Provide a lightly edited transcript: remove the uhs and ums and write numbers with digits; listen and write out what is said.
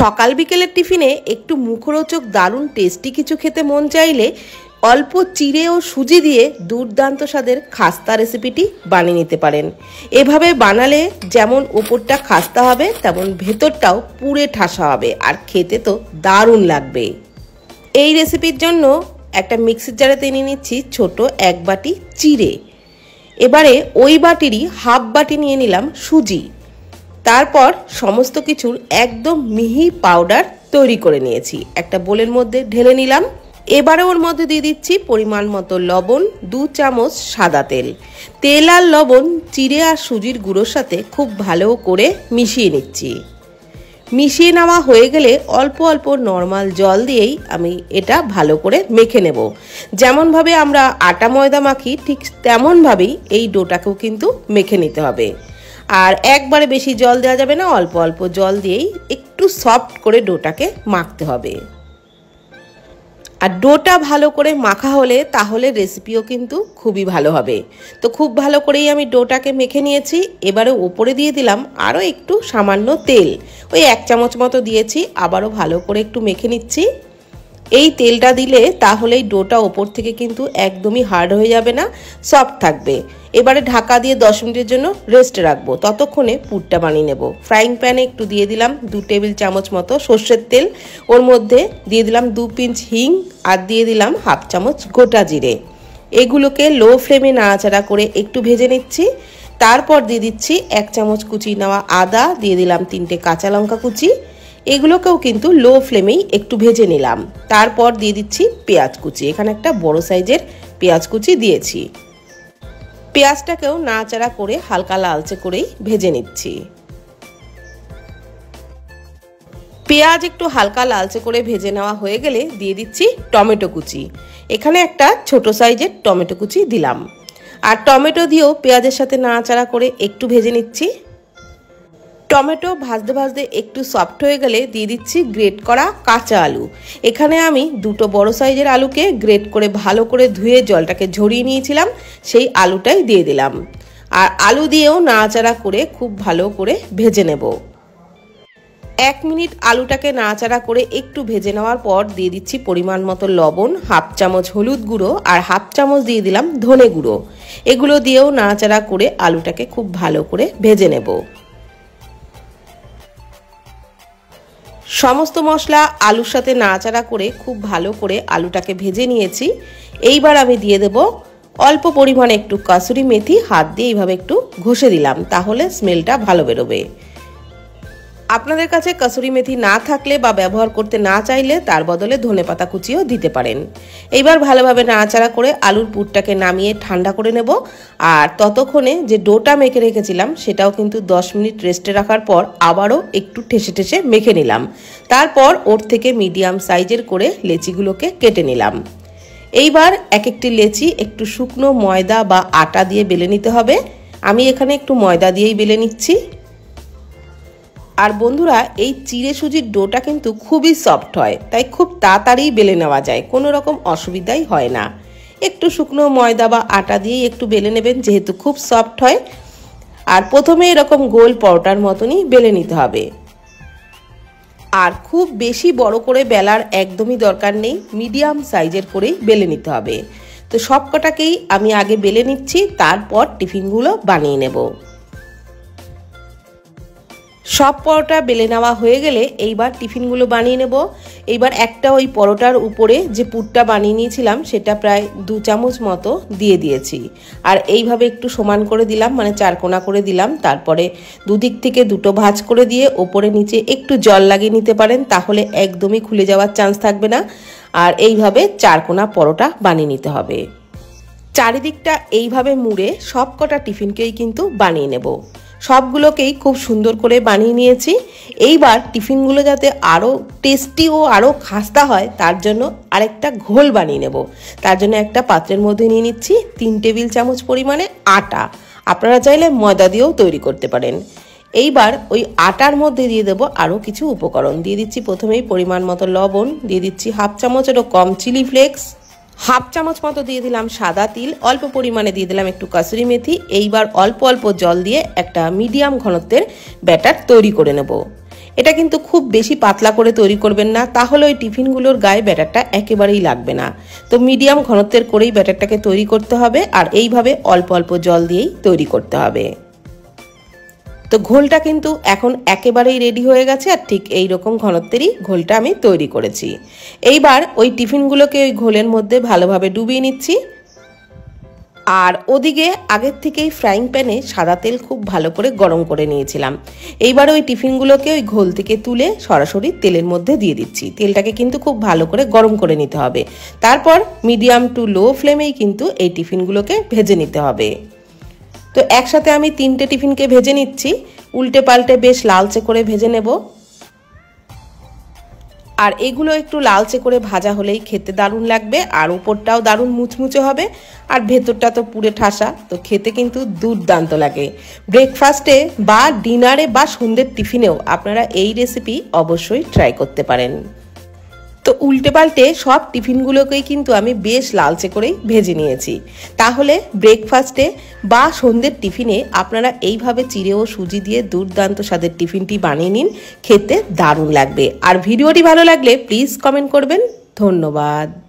সকাল বিকেলের টিফিনে একটু মুখরোচক দারুণ টেস্টি কিছু খেতে মন চাইলে অল্প চিড়ে ও সুজি দিয়ে দুর্দান্ত স্বাদের খাস্তা রেসিপিটি বানিয়ে নিতে পারেন। এভাবে বানালে যেমন ওপরটা খাস্তা হবে তেমন ভেতরটাও পুরে ঠাসা হবে আর খেতে তো দারুণ লাগবে। এই রেসিপির জন্য একটা মিক্সির জারে নিয়ে নিচ্ছি ছোট এক বাটি চিড়ে। এবারে ওই বাটিরই হাফ বাটি নিয়ে নিলাম সুজি। তারপর সমস্ত কিছুর একদম মিহি পাউডার তৈরি করে নিয়েছি, একটা বোলের মধ্যে ঢেলে নিলাম। এবারে ওর মধ্যে দিয়ে দিচ্ছি পরিমাণ মতো লবণ, 2 চামচ সাদা তেল। তেল আর লবণ চিড়ে আর সুজির গুঁড়োর সাথে খুব ভালো করে মিশিয়ে নিচ্ছি। মিশিয়ে নেওয়া হয়ে গেলে অল্প অল্প নর্মাল জল দিয়েই আমি এটা ভালো করে মেখে নেব। যেমনভাবে আমরা আটা ময়দা মাখি ঠিক তেমনভাবেই এই ডোটাকেও কিন্তু মেখে নিতে হবে। আর একবারে বেশি জল দেওয়া যাবে না, অল্প অল্প জল দিয়েই একটু সফট করে ডোটাকে মাখতে হবে। আর ডোটা ভালো করে মাখা হলে তাহলে রেসিপিও কিন্তু খুবই ভালো হবে। তো খুব ভালো করেই আমি ডোটাকে মেখে নিয়েছি। এবারে ওপরে দিয়ে দিলাম আরও একটু সামান্য তেল, ওই 1 চামচ মতো দিয়েছি। আবারও ভালো করে একটু মেখে নিচ্ছি। এই তেলটা দিলে তাহলে এই ডোটা ওপর থেকে কিন্তু একদমই হার্ড হয়ে যাবে না, সফট থাকবে। এবারে ঢাকা দিয়ে 10 মিনিটের জন্য রেস্টে রাখবো, ততক্ষণে পুরটা বানিয়ে নেব। ফ্রাইং প্যানে একটু দিয়ে দিলাম 2 টেবিল চামচ মতো সর্ষের তেল, ওর মধ্যে দিয়ে দিলাম 2 পিঞ্চ হিং আর দিয়ে দিলাম হাফ চামচ গোটা জিরে। এগুলোকে লো ফ্লেমে নাড়াচাড়া করে একটু ভেজে নিচ্ছি। তারপর দিয়ে দিচ্ছি 1 চামচ কুচি নেওয়া আদা, দিয়ে দিলাম 3টে কাঁচা লঙ্কা কুচি। এগুলোকেও কিন্তু লো ফ্লেমেই একটু ভেজে নিলাম। তারপর দিয়ে দিচ্ছি পেঁয়াজ কুচি, এখানে একটা বড় সাইজের পেঁয়াজ কুচি দিয়েছি। পেঁয়াজটাকেও নাড়াচাড়া করে হালকা লালচে করেই ভেজে নিচ্ছি। পেঁয়াজ একটু হালকা লালচে করে ভেজে নেওয়া হয়ে গেলে দিয়ে দিচ্ছি টমেটো কুচি। এখানে একটা ছোট সাইজের টমেটো কুচি দিলাম। আর টমেটো দিয়েও পেঁয়াজের সাথে নাড়াচাড়া করে একটু ভেজে নিচ্ছি। টমেটো ভাজতে ভাজতে একটু সফট হয়ে গেলে দিয়ে দিচ্ছি গ্রেট করা কাঁচা আলু। এখানে আমি 2টো বড় সাইজের আলুকে গ্রেট করে ভালো করে ধুয়ে জলটাকে ঝরিয়ে নিয়েছিলাম, সেই আলুটাই দিয়ে দিলাম। আর আলু দিয়েও নাড়াচাড়া করে খুব ভালো করে ভেজে নেব। 1 মিনিট আলুটাকে নাড়াচাড়া করে একটু ভেজে নেওয়ার পর দিয়ে দিচ্ছি পরিমাণ মতো লবণ, হাফ চামচ হলুদ গুঁড়ো আর হাফ চামচ দিয়ে দিলাম ধনে গুঁড়ো। এগুলো দিয়েও নাড়াচাড়া করে আলুটাকে খুব ভালো করে ভেজে নেব। সমস্ত মশলা আলুর সাথে নাড়াচাড়া করে খুব ভালো করে আলুটাকে ভেজে নিয়েছি। এইবার আমি দিয়ে দেব অল্প পরিমাণে একটু কাসুরি মেথি, হাত দিয়ে এইভাবে একটু ঘষে দিলাম, তাহলে স্মেলটা ভালো বেরোবে। আপনাদের কাছে কাসুরি মেথি না থাকলে বা ব্যবহার করতে না চাইলে তার বদলে ধনেপাতা কুচিও দিতে পারেন। এইবার ভালোভাবে নাড়াচাড়া করে আলুর পুরটাকে নামিয়ে ঠান্ডা করে নেব। আর ততক্ষণে যে ডোটা মেখে রেখেছিলাম সেটাও কিন্তু 10 মিনিট রেস্টে রাখার পর আবারও একটু ঠেসে ঠেসে মেখে নিলাম। তারপর ওর থেকে মিডিয়াম সাইজের করে লেচিগুলোকে কেটে নিলাম। এইবার এক একটি লেচি একটু শুকনো ময়দা বা আটা দিয়ে বেলে নিতে হবে। আমি এখানে একটু ময়দা দিয়েই বেলে নিচ্ছি। আর বন্ধুরা, এই চিড়ে সুজির ডোটা কিন্তু খুবই সফট হয়, তাই খুব তাড়াতাড়ি বেলে নেওয়া যায়, কোনো রকম অসুবিধাই হয় না। একটু শুকনো ময়দা বা আটা দিয়েই একটু বেলে নেবেন, যেহেতু খুব সফট হয়। আর প্রথমে এরকম গোল পরোটার মতনই বেলে নিতে হবে। আর খুব বেশি বড় করে বেলার একদমই দরকার নেই, মিডিয়াম সাইজের করেই বেলে নিতে হবে। তো সব কটাকেই আমি আগে বেলে নিচ্ছি, তারপর টিফিনগুলো বানিয়ে নেব। সব পরোটা বেলে নেওয়া হয়ে গেলে এইবার টিফিনগুলো বানিয়ে নেব। এইবার একটা ওই পরোটার উপরে যে পুরটা বানিয়ে নিয়েছিলাম সেটা প্রায় 2 চামচ মতো দিয়ে দিয়েছি। আর এইভাবে একটু সমান করে দিলাম, মানে 4 কোণা করে দিলাম। তারপরে দুদিক থেকে 2টো ভাঁজ করে দিয়ে ওপরে নিচে একটু জল লাগিয়ে নিতে পারেন, তাহলে একদমই খুলে যাওয়ার চান্স থাকবে না। আর এইভাবে 4 কোণা পরোটা বানিয়ে নিতে হবে। চারিদিকটা এইভাবে মুড়ে সব কটা টিফিনকেই কিন্তু বানিয়ে নেব। সবগুলোকেই খুব সুন্দর করে বানিয়ে নিয়েছি। এইবার টিফিনগুলো যাতে আরও টেস্টি ও আরও খাস্তা হয় তার জন্য আরেকটা ঘোল বানিয়ে নেব। তার জন্য একটা পাত্রের মধ্যে নিয়ে নিচ্ছি 3 টেবিল চামচ পরিমাণে আটা। আপনারা চাইলে ময়দা দিয়েও তৈরি করতে পারেন। এইবার ওই আটার মধ্যে দিয়ে দেবো আরও কিছু উপকরণ। দিয়ে দিচ্ছি প্রথমেই পরিমাণ মতো লবণ, দিয়ে দিচ্ছি হাফ চামচেরও কম চিলি ফ্লেক্স, হাফ চামচ মতো দিয়ে দিলাম সাদা তিল, অল্প পরিমাণে দিয়ে দিলাম একটু কাসুরি মেথি। এইবার অল্প অল্প জল দিয়ে একটা মিডিয়াম ঘনত্বের ব্যাটার তৈরি করে নেব। এটা কিন্তু খুব বেশি পাতলা করে তৈরি করবেন না, তাহলে ওই টিফিনগুলোর গায়ে ব্যাটারটা একেবারেই লাগবে না। তো মিডিয়াম ঘনত্বের করেই ব্যাটারটাকে তৈরি করতে হবে, আর এইভাবে অল্প অল্প জল দিয়েই তৈরি করতে হবে। তো ঘোলটা কিন্তু এখন একেবারেই রেডি হয়ে গেছে, আর ঠিক এই রকম ঘনত্বেরই ঘোলটা আমি তৈরি করেছি। এইবার ওই টিফিনগুলোকে ওই ঘোলের মধ্যে ভালোভাবে ডুবিয়ে নিচ্ছি। আর ওদিকে আগের থেকেই ফ্রাইং প্যানে সাদা তেল খুব ভালো করে গরম করে নিয়েছিলাম। এইবার ওই টিফিনগুলোকে ওই ঘোল থেকে তুলে সরাসরি তেলের মধ্যে দিয়ে দিচ্ছি। তেলটাকে কিন্তু খুব ভালো করে গরম করে নিতে হবে। তারপর মিডিয়াম টু লো ফ্লেমেই কিন্তু এই টিফিনগুলোকে ভেজে নিতে হবে। তো একসাথে আমি 3টে টিফিনকে ভেজে নিচ্ছি, উল্টে পাল্টে বেশ লালচে করে ভেজে নেব। আর এগুলো একটু লালচে করে ভাজা হলেই খেতে দারুণ লাগবে, আর উপরটাও দারুণ মুচমুচে হবে, আর ভেতরটা তো পুরে ঠাসা, তো খেতে কিন্তু দুর্দান্ত লাগে। ব্রেকফাস্টে বা ডিনারে বা সন্ধ্যের টিফিনেও আপনারা এই রেসিপি অবশ্যই ট্রাই করতে পারেন। তো উল্টে পাল্টে সব টিফিনগুলোকেই কিন্তু আমি বেশ লালচে করেই ভেজে নিয়েছি। তাহলে ব্রেকফাস্টে বা সন্ধ্যের টিফিনে আপনারা এইভাবে চিড়ে ও সুজি দিয়ে দুর্দান্ত স্বাদের টিফিনটি বানিয়ে নিন, খেতে দারুণ লাগবে। আর ভিডিওটি ভালো লাগলে প্লিজ কমেন্ট করবেন। ধন্যবাদ।